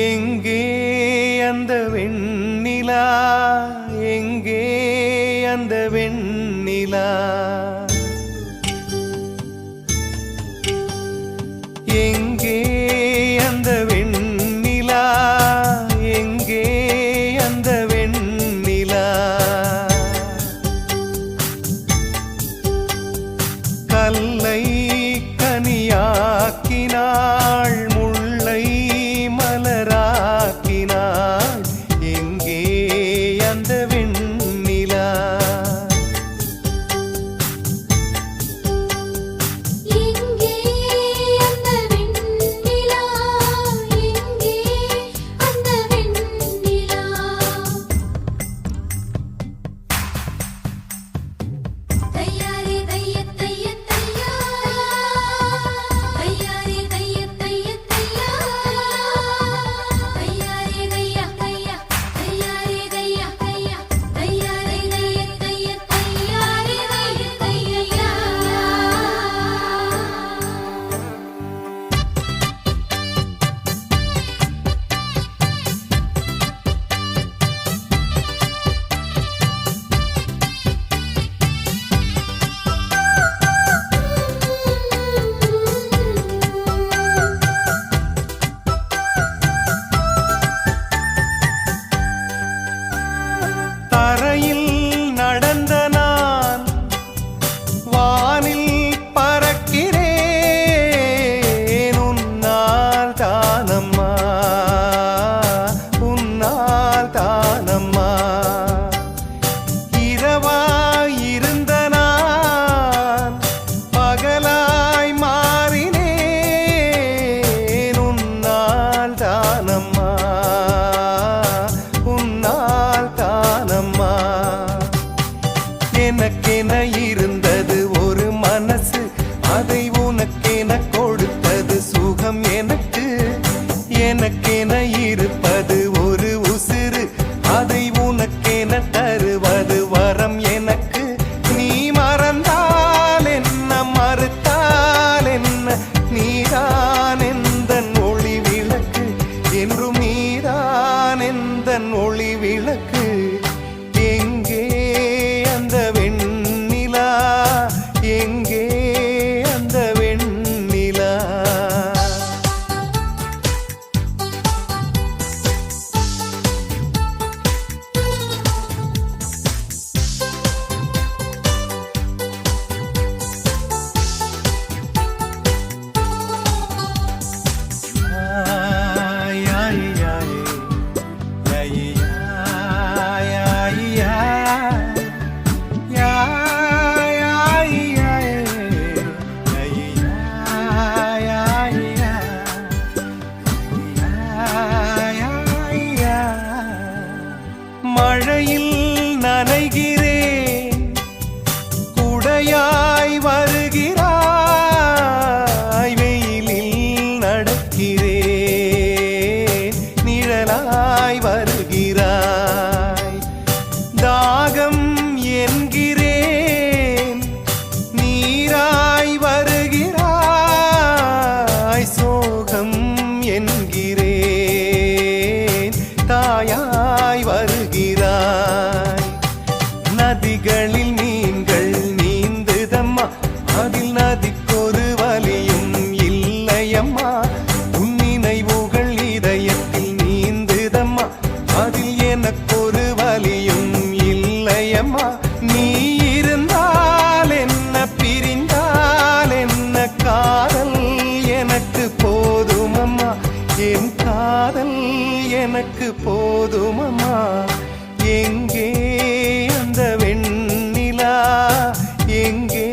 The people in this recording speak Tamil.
எங்கே அந்த வெண்ணிலா, எங்கே அந்த வெண்ணிலா, எங்கே அந்த வெண்ணிலா, எங்கே அந்த வெண்ணிலா, கல்லை கனியாக்கினாள், முல்லை மலராக்கினாள், எங்கே அந்த வெண்ணிலா, எங்கே அந்த வெண்ணிலா, எங்கே அந்த வெண்ணிலா. தையாரே தைய தைய தையா, தையாரே தைய தைய தையா, தையாரே தைய தையா, தையாரே தைய தையா, தையாரே தைய தைய தையாரே தைய தையா. தரையில் நடந்த நான் வானில் பறக்கிறேன், உன்னால் தானம்மா, உன்னால் தானம்மா, இரவாய் இருந்த நான் பகலாய் மாறினேன், உன்னால் தானம்மா, உன்னால் தானம்மா. எனக்கென இருந்தது ஒரு மனசு, அதை உனக்கென கொடுத்தது சுகம் எனக்கு. எனக்கென இருப்பது ஒரு உசிறு, அதை உனக்கென தருவது வரம் எனக்கு. நீ மறந்தால் என்ன, மறுத்தால் என்ன, நீதான் எந்தன் ஒளி விளக்கு, என்றும் நீதான் எந்தன் ஒளி விளக்கு. எங்கே அந்த வெண்ணிலா, எங்கே அந்த வெண்ணிலா. மழையில் நனைகிறேன், குடையாய் வருகிறாய், வெயிலில் நடக்கிறேன், நிழலாய் வருகிறாய், தாகம் என்கிறேன், நீராய் வருகிறாய், சோகம் என்கிறேன், தாயாய் வருகிறாய். நதிகளில் மீன்கள் நீந்துதம்மா, அதில் நதிக்கொரு வலியும் இல்லையம்மா, உன் நினைவுகள் இதயத்தில் நீந்துதம்மா, அதில் எனக்கொரு வலியும் இல்லையம்மா. நீ இருந்தால் என்ன, பிரிந்தால் என்ன, காதல் எனக்கு போதுமம்மா, என் காதல் எனக்கு போதுமம்மா. எங்கே அந்த வெண்ணிலா, எங்கே